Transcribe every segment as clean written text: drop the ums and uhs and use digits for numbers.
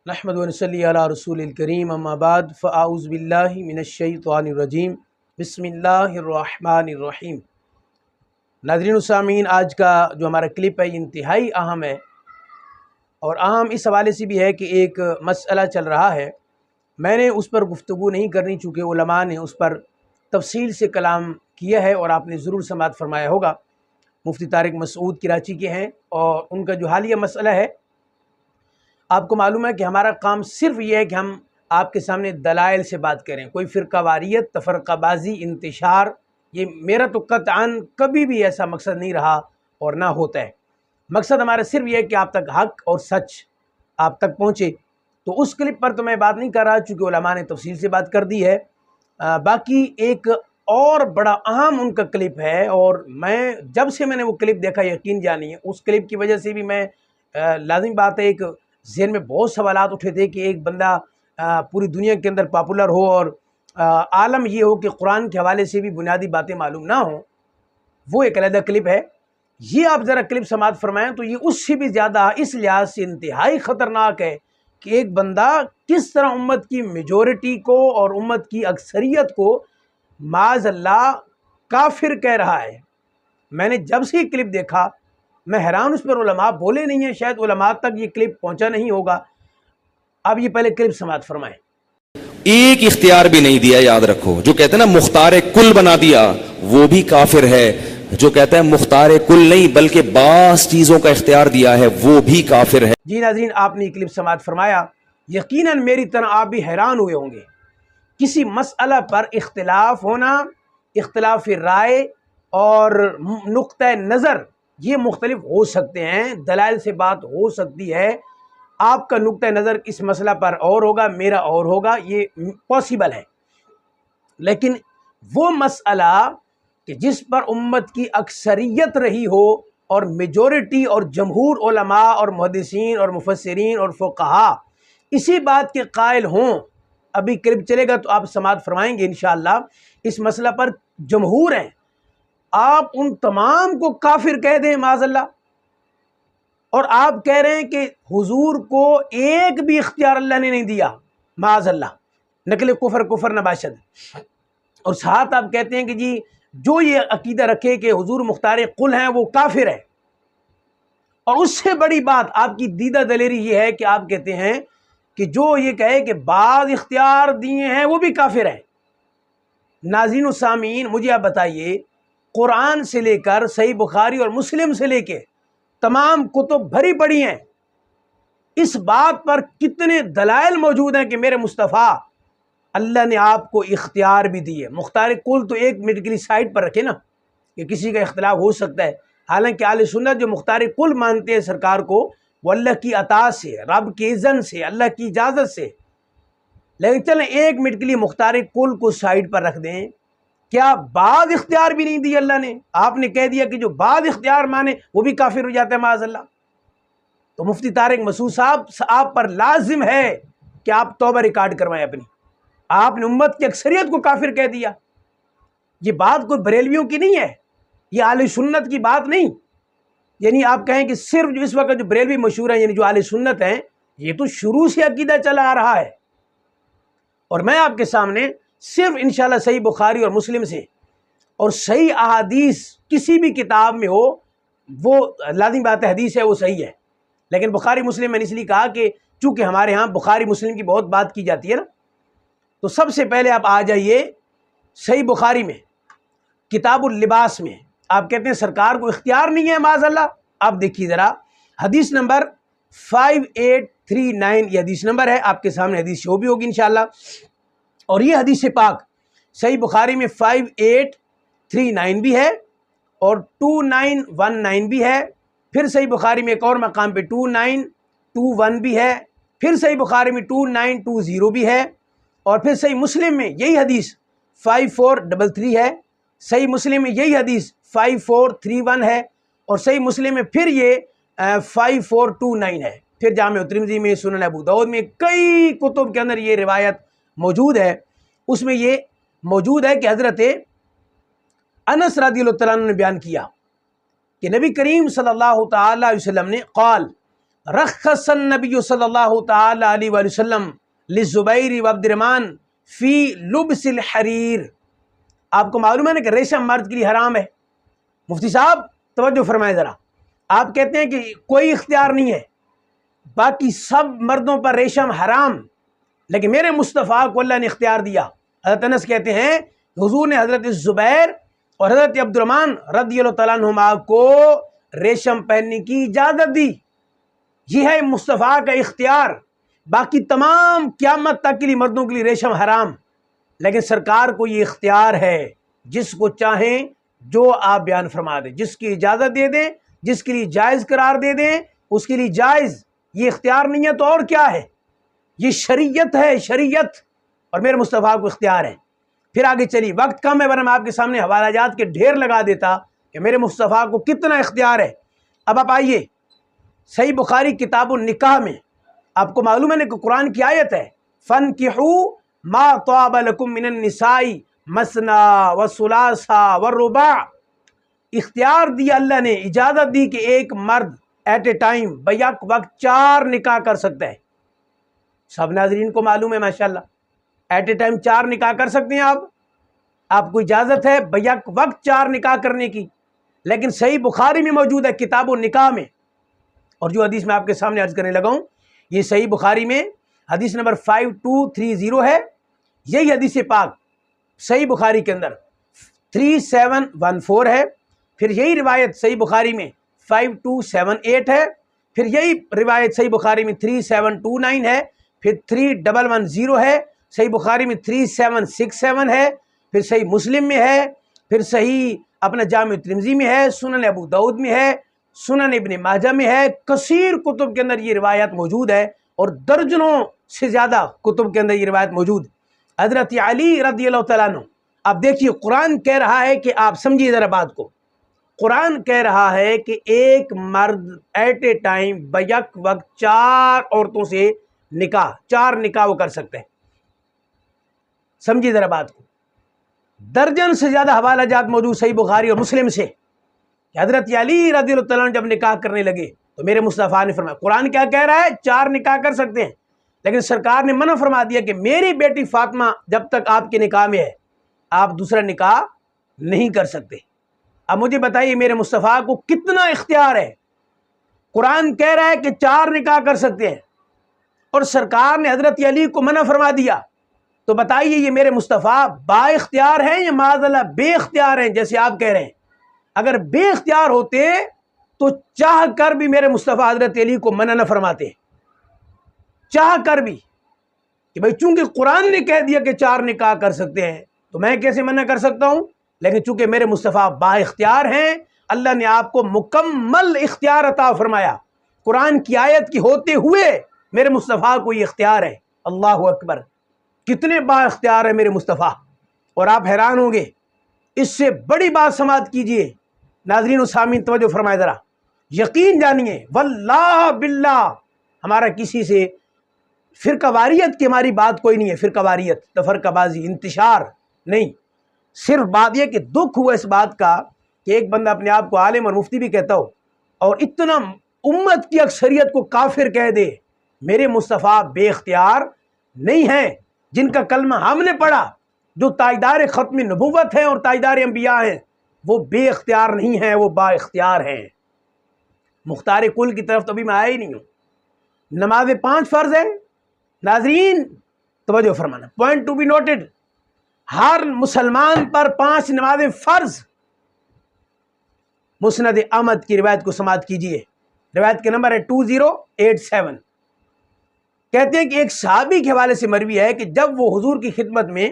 نحمد ونصلی علی رسول الکریم اما بعد فاعوذ باللہ من الشیطان الرجیم بسم اللہ الرحمن الرحیم۔ ناظرین و سامعین، آج کا جو ہمارا کلپ ہے انتہائی اہم ہے، اور اہم اس حوالے سے بھی ہے کہ ایک مسئلہ چل رہا ہے، میں نے اس پر گفتگو نہیں کرنی چونکہ علماء نے اس پر تفصیل سے کلام کیا ہے اور آپ نے ضرور سماعت فرمایا ہوگا۔ مفتی طارق مسعود کراچی کے ہیں اور ان کا جو حالیہ مسئلہ ہے، آپ کو معلوم ہے کہ ہمارا کام صرف یہ ہے کہ ہم آپ کے سامنے دلائل سے بات کریں۔ کوئی فرقہ واریت، تفرقہ بازی، انتشار، یہ میرا تو قطعاً کبھی بھی ایسا مقصد نہیں رہا اور نہ ہوتا ہے۔ مقصد ہمارا صرف یہ ہے کہ آپ تک حق اور سچ آپ تک پہنچے۔ تو اس کلپ پر تو میں بات نہیں کر رہا چونکہ علماء نے تفصیل سے بات کر دی ہے۔ باقی ایک اور بڑا اہم ان کا کلپ ہے، اور جب سے میں نے وہ کلپ دیکھا، یقین جانیے اس کلپ کی وجہ سے بھی میں لازم بات ہے، ایک ذہن میں بہت سوالات اٹھے تھے کہ ایک بندہ پوری دنیا کے اندر پاپولر ہو اور عالم یہ ہو کہ قرآن کے حوالے سے بھی بنیادی باتیں معلوم نہ ہوں، وہ ایک علیحدہ کلپ ہے۔ یہ آپ ذرا کلپ سماعت فرمائیں تو یہ اس سے بھی زیادہ اس لحاظ سے انتہائی خطرناک ہے کہ ایک بندہ کس طرح امت کی میجورٹی کو اور امت کی اکثریت کو معاذ اللہ کافر کہہ رہا ہے۔ میں نے جب سے یہ کلپ دیکھا میں حیران، اس پر علماء بولے نہیں ہیں، شاید علماء تک یہ کلپ پہنچا نہیں ہوگا۔ اب یہ پہلے کلپ سماعت فرمائیں۔ ایک اختیار بھی نہیں دیا، یاد رکھو۔ جو کہتے ہیں نا مختار کل بنا دیا، وہ بھی کافر ہے۔ جو کہتا ہے مختار کل نہیں بلکہ بعض چیزوں کا اختیار دیا ہے، وہ بھی کافر ہے۔ جی ناظرین، آپ نے یہ کلپ سماعت فرمایا، یقیناً میری طرح آپ بھی حیران ہوئے ہوں گے۔ کسی مسئلہ پر اختلاف ہونا، اختلاف رائے اور نقطہ نظر یہ مختلف ہو سکتے ہیں، دلائل سے بات ہو سکتی ہے۔ آپ کا نقطہ نظر اس مسئلہ پر اور ہوگا، میرا اور ہوگا، یہ پاسبل ہے۔ لیکن وہ مسئلہ کہ جس پر امت کی اکثریت رہی ہو اور میجورٹی اور جمہور علماء اور محدثین اور مفسرین اور فقہا اسی بات کے قائل ہوں، ابھی کلپ چلے گا تو آپ سماعت فرمائیں گے انشاءاللہ، اس مسئلہ پر جمہور ہیں، آپ ان تمام کو کافر کہہ دیں معاذ اللہ، اور آپ کہہ رہے ہیں کہ حضور کو ایک بھی اختیار اللہ نے نہیں دیا، معاذ اللہ، نقل کفر نباشد۔ اور ساتھ آپ کہتے ہیں کہ جی جو یہ عقیدہ رکھے کہ حضور مختار قل ہیں وہ کافر ہے۔ اور اس سے بڑی بات آپ کی دیدہ دلیری یہ ہے کہ آپ کہتے ہیں کہ جو یہ کہے کہ بعض اختیار دیے ہیں وہ بھی کافر ہے۔ ناظرین و سامعین، مجھے آپ بتائیے، قرآن سے لے کر صحیح بخاری اور مسلم سے لے کے تمام کتب بھری پڑی ہیں، اس بات پر کتنے دلائل موجود ہیں کہ میرے مصطفیٰ اللہ نے آپ کو اختیار بھی دیے۔ مختار کل تو ایک منٹ کے لیے سائڈ پر رکھے نا، کہ کسی کا اختلاف ہو سکتا ہے، حالانکہ اہل سنت جو مختار کل مانتے ہیں سرکار کو، وہ اللہ کی عطا سے، رب کے اذن سے، اللہ کی اجازت سے۔ لیکن چلیں ایک منٹ کے لیے مختار کل کو سائڈ پر رکھ دیں، کیا بعض اختیار بھی نہیں دی اللہ نے؟ آپ نے کہہ دیا کہ جو بعض اختیار مانے وہ بھی کافر ہو جاتا ہے معاذ اللہ۔ تو مفتی طارق مسعود صاحب، آپ پر لازم ہے کہ آپ توبہ ریکارڈ کروائیں اپنی۔ آپ نے امت کی اکثریت کو کافر کہہ دیا۔ یہ بات کوئی بریلویوں کی نہیں ہے، یہ اہل سنت کی بات نہیں۔ یعنی آپ کہیں کہ صرف جو اس وقت جو بریلوی مشہور ہیں، یعنی جو اہل سنت ہیں، یہ تو شروع سے عقیدہ چلا آ رہا ہے۔ اور میں آپ کے سامنے صرف انشاءاللہ صحیح بخاری اور مسلم سے اور صحیح احادیث کسی بھی کتاب میں ہو، وہ لازم بات ہے حدیث ہے وہ صحیح ہے، لیکن بخاری مسلم میں نے اس لیے کہا کہ چونکہ ہمارے ہاں بخاری مسلم کی بہت بات کی جاتی ہے نا، تو سب سے پہلے آپ آ جائیے صحیح بخاری میں کتاب اللباس میں، آپ کہتے ہیں سرکار کو اختیار نہیں ہے معاذ اللہ۔ آپ دیکھیے ذرا حدیث نمبر 5839، یہ حدیث نمبر ہے، آپ کے سامنے حدیث شو بھی ہوگی انشاءاللہ۔ اور یہ حدیث پاک صحیح بخاری میں 5839 بھی ہے اور 2919 بھی ہے، پھر صحیح بخاری میں ایک اور مقام پہ 2921 بھی ہے، پھر صحیح بخاری میں 2920 بھی ہے، اور پھر صحیح مسلم میں یہی حدیث 5433 ہے، صحیح مسلم میں یہی حدیث 5431 ہے، اور صحیح مسلم میں پھر یہ 5429 ہے، پھر جامع ترمذی میں، سنن ابو داؤد میں، کئی کتب کے اندر یہ روایت موجود ہے۔ اس میں یہ موجود ہے کہ حضرت انس رضی اللہ تعالیٰ عنہ نے بیان کیا کہ نبی کریم صلی اللہ تعالیٰ علیہ وسلم نے قال رخص النبی صلی اللہ تعالی علیہ وآلہ وسلم للزبیر و عبد الرحمن فی لبس الحریر. آپ کو معلوم ہے نا کہ ریشم مرد کے لیے حرام ہے. مفتی صاحب توجہ فرمائیں ذرا. آپ کہتے ہیں کہ کوئی اختیار نہیں ہے، باقی سب مردوں پر ریشم حرام، لیکن میرے مصطفیٰ کو اللہ نے اختیار دیا. حضرت انس کہتے ہیں حضور نے حضرت زبیر اور حضرت عبد الرحمن رضی اللہ تعالیٰ عنہما کو ریشم پہننے کی اجازت دی. یہ ہے مصطفیٰ کا اختیار. باقی تمام قیامت تک کے لیے مردوں کے لیے ریشم حرام، لیکن سرکار کو یہ اختیار ہے، جس کو چاہیں جو آپ بیان فرما دیں، جس کی اجازت دے دیں، جس کے لیے جائز قرار دے دیں اس کے لیے جائز. یہ اختیار نہیں ہے تو اور کیا ہے؟ یہ شریعت ہے، شریعت، اور میرے مصطفیٰ کو اختیار ہے. پھر آگے چلی، وقت کم ہے ورنہ میں آپ کے سامنے حوالہ جات کے ڈھیر لگا دیتا کہ میرے مصطفیٰ کو کتنا اختیار ہے. اب آپ آئیے صحیح بخاری کتاب النکاح میں، آپ کو معلوم ہے نا کہ قرآن کی آیت ہے فَانْكِحُوا مَا طَابَ لَكُم مِّنَ النِّسَاءِ مَثْنَىٰ وَثُلَاثَ وَالرُّبَاعَ. اختیار دیا اللہ نے، اجازت دی کہ ایک مرد ایٹ اے ٹائم بیک وقت 4 نکاح کر سکتا ہے. سب ناظرین کو معلوم ہے ماشاءاللہ، ایٹ اے ٹائم 4 نکاح کر سکتے ہیں آپ کو اجازت ہے بیک وقت 4 نکاح کرنے کی. لیکن صحیح بخاری میں موجود ہے کتاب النکاح میں، اور جو حدیث میں آپ کے سامنے عرض کرنے لگا ہوں یہ صحیح بخاری میں حدیث نمبر 5230 ہے. یہی حدیث پاک صحیح بخاری کے اندر 3714 ہے. پھر یہی روایت صحیح بخاری میں 5278 ہے. پھر یہی روایت صحیح بخاری میں 3729 ہے. پھر 3110 ہے. صحیح بخاری میں 3767 ہے. پھر صحیح مسلم میں ہے. پھر صحیح اپنا جامع ترمذی میں ہے. سنن ابو داؤد میں ہے. سنن ابن ماجہ میں ہے. کثیر کتب کے اندر یہ روایت موجود ہے، اور درجنوں سے زیادہ کتب کے اندر یہ روایت موجود. حضرت علی رضی اللہ تعالیٰ عنہ، آپ دیکھیے قرآن کہہ رہا ہے کہ آپ سمجھیے ذرا بات کو. قرآن کہہ رہا ہے کہ ایک مرد ایٹ اے ٹائم بیک وقت 4 عورتوں سے نکاح، 4 نکاح وہ کر سکتے ہیں. سمجھیے ذرا بات کو. درجن سے زیادہ حوالہ جات موجود صحیح بخاری اور مسلم سے کہ حضرت علی رضی اللہ تعالیٰ عنہ جب نکاح کرنے لگے تو میرے مصطفیٰ نے فرمایا، قرآن کیا کہہ رہا ہے 4 نکاح کر سکتے ہیں، لیکن سرکار نے منع فرما دیا کہ میری بیٹی فاطمہ جب تک آپ کے نکاح میں ہے آپ دوسرا نکاح نہیں کر سکتے. اب مجھے بتائیے میرے مصطفیٰ کو کتنا اختیار ہے. قرآن کہہ رہا ہے کہ 4 نکاح کر سکتے ہیں اور سرکار نے حضرت علی کو منع فرما دیا. تو بتائیے یہ میرے مصطفیٰ با اختیار ہیں یا معاذ اللہ بے اختیار ہیں جیسے آپ کہہ رہے ہیں؟ اگر بے اختیار ہوتے تو چاہ کر بھی میرے مصطفیٰ حضرت علی کو منع نہ فرماتے، چاہ کر بھی کہ بھئی چونکہ قرآن نے کہہ دیا کہ 4 نکاح کر سکتے ہیں تو میں کیسے منع کر سکتا ہوں. لیکن چونکہ میرے مصطفیٰ با اختیار ہیں، اللہ نے آپ کو مکمل اختیار عطا فرمایا. قرآن کی آیت کی ہوتے ہوئے میرے مصطفیٰ کو یہ اختیار ہے. اللہ اکبر، کتنے با اختیار ہے میرے مصطفیٰ. اور آپ حیران ہوں گے، اس سے بڑی بات سماعت کیجئے ناظرین و سامعین، توجہ فرمائے ذرا، یقین جانیے واللہ باللہ ہمارا کسی سے فرقہ واریت کی ہماری بات کوئی نہیں ہے. فرقہ واریت، تفرقہ بازی، انتشار نہیں. صرف بات یہ کہ دکھ ہوا اس بات کا کہ ایک بندہ اپنے آپ کو عالم اور مفتی بھی کہتا ہو اور اتنا امت کی اکثریت کو کافر کہہ دے. میرے مصطفیٰ بے اختیار نہیں ہیں. جن کا کلمہ ہم نے پڑھا، جو تاجدار ختم نبوت ہیں اور تاجدار انبیاء ہیں، وہ بے اختیار نہیں ہیں، وہ با اختیار ہیں. مختار کل کی طرف تو ابھی میں آیا ہی نہیں ہوں. نماز 5 فرض ہے ناظرین، توجہ فرمانا، پوائنٹ ٹو بی نوٹڈ. ہر مسلمان پر 5 نمازیں فرض. مسند احمد کی روایت کو سماعت کیجئے، روایت کے نمبر ہے 2087. کہتے ہیں کہ ایک صحابی کے حوالے سے مروی ہے کہ جب وہ حضور کی خدمت میں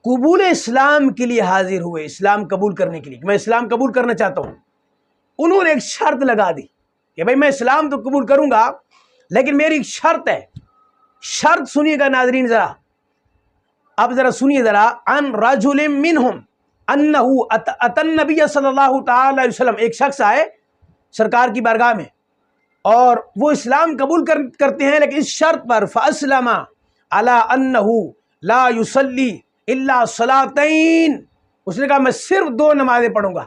قبول اسلام کے لیے حاضر ہوئے، اسلام قبول کرنے کے لیے، میں اسلام قبول کرنا چاہتا ہوں، انہوں نے ایک شرط لگا دی کہ بھائی میں اسلام تو قبول کروں گا لیکن میری ایک شرط ہے. شرط سنیے گا ناظرین ذرا، اب ذرا سنیے ذرا. ان رجل منہم انہ اتى النبی صلی اللہ تعالی علیہ وسلم، ایک شخص آئے سرکار کی بارگاہ میں اور وہ اسلام قبول کرتے ہیں لیکن اس شرط پر فاسلم علی انہ لا یصلی الا صلاتین. اس نے کہا میں صرف 2 نمازیں پڑھوں گا.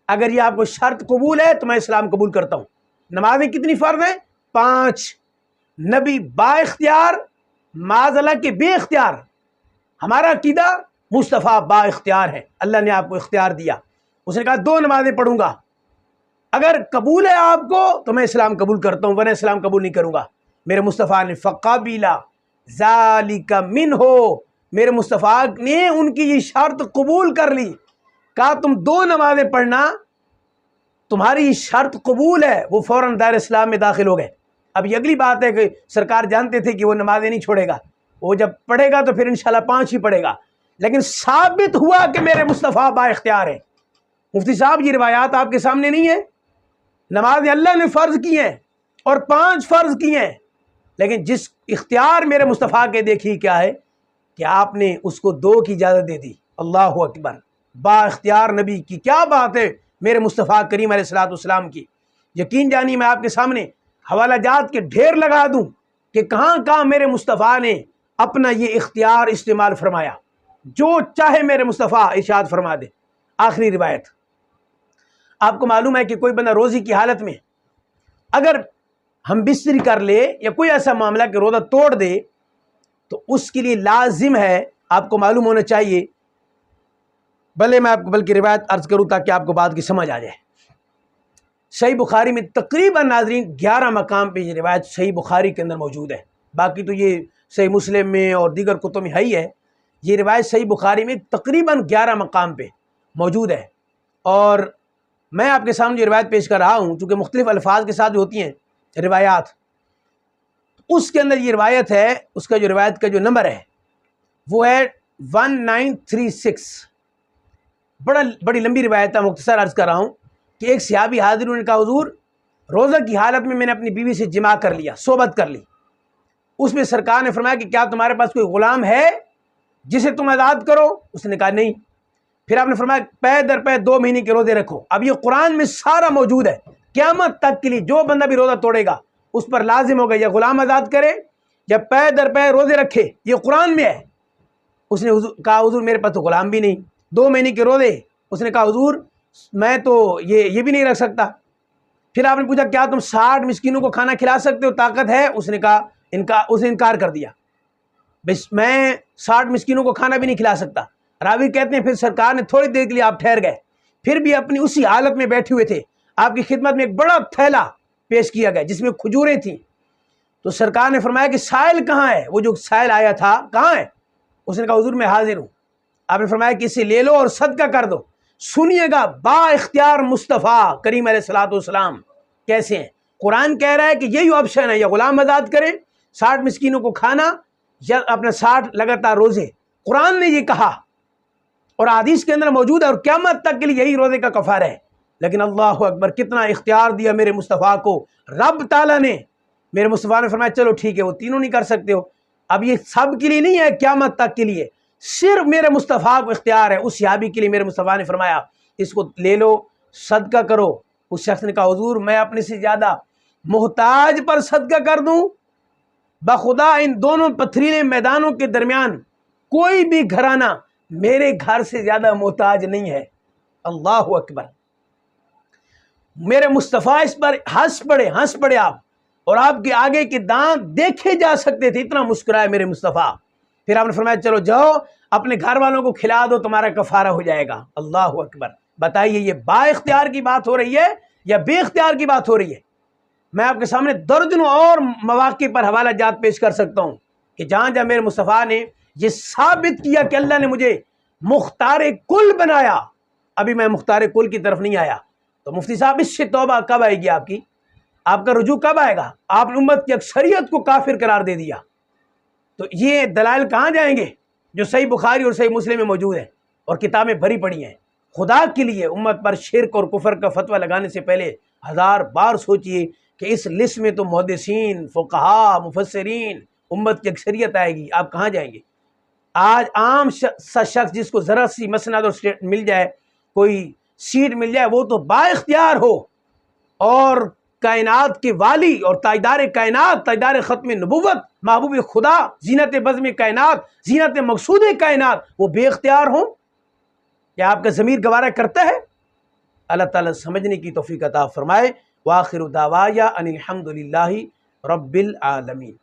اگر یہ آپ کو شرط قبول ہے تو میں اسلام قبول کرتا ہوں. نمازیں کتنی فرض ہیں؟ 5۔ نبی با اختیار، معاذ اللہ کے بے اختیار۔ ہمارا عقیدہ مصطفیٰ با اختیار ہے، اللہ نے آپ کو اختیار دیا، اس نے کہا 2 نمازیں پڑھوں گا، اگر قبول ہے آپ کو تو میں اسلام قبول کرتا ہوں، ورنہ اسلام قبول نہیں کروں گا۔ میرے مصطفیٰ نے فقبل ذالک منہ، میرے مصطفیٰ نے ان کی یہ شرط قبول کر لی، کہا تم 2 نمازیں پڑھنا، تمہاری شرط قبول ہے، وہ فوراً دائرہ اسلام میں داخل ہو گئے۔ اب یہ اگلی بات ہے کہ سرکار جانتے تھے کہ وہ نمازیں نہیں چھوڑے گا، وہ جب پڑھے گا تو پھر انشاءاللہ 5 ہی پڑھے گا، لیکن ثابت ہوا کہ میرے مصطفیٰ با اختیار ہے۔ مفتی صاحب یہ روایات آپ کے سامنے نہیں ہے، نمازیں اللہ نے فرض کی ہیں اور 5 فرض کی ہیں، لیکن جس اختیار میرے مصطفیٰ کے دیکھی کیا ہے کہ آپ نے اس کو 2 کی اجازت دے دی۔ اللہ اکبر، با اختیار نبی کی کیا بات ہے میرے مصطفیٰ کریم علیہ الصلوۃ والسلام کی۔ یقین جانی میں آپ کے سامنے حوالہ جات کے ڈھیر لگا دوں کہ کہاں کہاں میرے مصطفیٰ نے اپنا یہ اختیار استعمال فرمایا، جو چاہے میرے مصطفیٰ ارشاد فرما دے۔ آخری روایت، آپ کو معلوم ہے کہ کوئی بندہ روزی کی حالت میں اگر ہم بستری کر لے یا کوئی ایسا معاملہ کہ روزہ توڑ دے تو اس کے لیے لازم ہے، آپ کو معلوم ہونا چاہیے، بھلے میں آپ کو بلکہ روایت عرض کروں تاکہ آپ کو بات کی سمجھ آ جائے۔ صحیح بخاری میں تقریباً ناظرین 11 مقام پہ یہ روایت صحیح بخاری کے اندر موجود ہے، باقی تو یہ صحیح مسلم میں اور دیگر کتب میں ہی ہے۔ یہ روایت صحیح بخاری میں تقریباً 11 مقام پہ موجود ہے، اور میں آپ کے سامنے جو روایت پیش کر رہا ہوں چونکہ مختلف الفاظ کے ساتھ جو ہوتی ہیں روایات، اس کے اندر یہ روایت ہے، اس کا جو روایت کا جو نمبر ہے وہ ہے 1936۔ بڑی لمبی روایت ہے، مختصر عرض کر رہا ہوں کہ ایک صحابی حاضر، انہوں نے کہا حضور روزہ کی حالت میں نے اپنی بیوی سے جماع کر لیا، صحبت کر لی، اس میں سرکار نے فرمایا کہ کیا تمہارے پاس کوئی غلام ہے جسے تم آزاد کرو؟ اس نے کہا نہیں۔ پھر آپ نے فرمایا پے در پے 2 مہینے کے روزے رکھو۔ اب یہ قرآن میں سارا موجود ہے، قیامت تک کے لیے جو بندہ بھی روزہ توڑے گا اس پر لازم ہوگا یا غلام آزاد کرے یا پے در پے روزے رکھے، یہ قرآن میں ہے۔ اس نے کہا حضور میرے پاس تو غلام بھی نہیں، 2 مہینے کے روزے۔ اس نے کہا حضور میں تو یہ بھی نہیں رکھ سکتا۔ پھر آپ نے پوچھا کیا تم 60 مسکینوں کو کھانا کھلا سکتے ہو، طاقت ہے؟ اس نے کہا اس نے انکار کر دیا، بس میں 60 مسکینوں کو کھانا بھی نہیں کھلا سکتا۔ راوی کہتے ہیں پھر سرکار نے تھوڑی دیر کے لیے آپ ٹھہر گئے، پھر بھی اپنی اسی حالت میں بیٹھے ہوئے تھے، آپ کی خدمت میں ایک بڑا تھیلا پیش کیا گیا جس میں کھجوریں تھیں۔ تو سرکار نے فرمایا کہ سائل کہاں ہے؟ وہ جو سائل آیا تھا کہاں ہے؟ اس نے کہا حضور میں حاضر ہوں۔ آپ نے فرمایا کہ اسے لے لو اور صدقہ کر دو۔ سنیے گا با اختیار مصطفیٰ کریم علیہ الصلوۃ والسلام کیسے ہیں۔ قرآن کہہ رہا ہے کہ یہی آپشن ہے، یا غلام آزاد کریں، 60 مسکینوں کو کھانا، یا اپنا 60 لگاتار روزے۔ قرآن نے یہ کہا اور حدیث کے اندر موجود ہے، اور قیامت تک کے لیے یہی روزے کا کفارہ ہے۔ لیکن اللہ اکبر، کتنا اختیار دیا میرے مصطفیٰ کو رب تعالیٰ نے۔ میرے مصطفیٰ نے فرمایا چلو ٹھیک ہے، وہ تینوں نہیں کر سکتے ہو، اب یہ سب کے لیے نہیں ہے، قیامت تک کے لیے صرف میرے مصطفیٰ کو اختیار ہے۔ اس صحابی کے لیے میرے مصطفیٰ نے فرمایا اس کو لے لو، صدقہ کرو۔ اس شخص نے کہا حضور میں اپنے سے زیادہ محتاج پر صدقہ کر دوں؟ بخدا ان دونوں پتھریلے میدانوں کے درمیان کوئی بھی گھرانہ میرے گھر سے زیادہ محتاج نہیں ہے۔ اللہ اکبر، میرے مصطفیٰ اس پر ہنس پڑے آپ، اور آپ کے آگے کے دانت دیکھے جا سکتے تھے، اتنا مسکرائے میرے مصطفیٰ۔ پھر آپ نے فرمایا چلو جاؤ اپنے گھر والوں کو کھلا دو، تمہارا کفارہ ہو جائے گا۔ اللہ اکبر، بتائیے یہ با اختیار کی بات ہو رہی ہے یا بے اختیار کی بات ہو رہی ہے؟ میں آپ کے سامنے درجنوں اور مواقع پر حوالہ جات پیش کر سکتا ہوں کہ جہاں جہاں میرے مصطفیٰ نے یہ ثابت کیا کہ اللہ نے مجھے مختار کل بنایا۔ ابھی میں مختار کل کی طرف نہیں آیا، تو مفتی صاحب اس سے توبہ کب آئے گی آپ کی؟ آپ کا رجوع کب آئے گا؟ آپ نے امت کی اکثریت کو کافر قرار دے دیا، تو یہ دلائل کہاں جائیں گے جو صحیح بخاری اور صحیح مسلم میں موجود ہیں اور کتابیں بھری پڑی ہیں؟ خدا کے لیے امت پر شرک اور کفر کا فتویٰ لگانے سے پہلے 1000 بار سوچئے کہ اس لسٹ میں تو محدثین، فقہا، مفسرین، امت کی اکثریت آئے گی، آپ کہاں جائیں گے؟ آج عام سا شخص جس کو ذرا سی مسند اور سیٹ مل جائے، کوئی سیٹ مل جائے، وہ تو با اختیار ہو، اور کائنات کے والی اور تاجدار کائنات، تاجدار ختم نبوت، محبوب خدا، زینت بزم کائنات، زینت مقصود کائنات، وہ بے اختیار ہوں؟ کیا آپ کا ضمیر گوارہ کرتا ہے؟ اللہ تعالیٰ سمجھنے کی توفیق عطا فرمائے۔ وآخر دعوایا ان الحمد للہ رب العالمین۔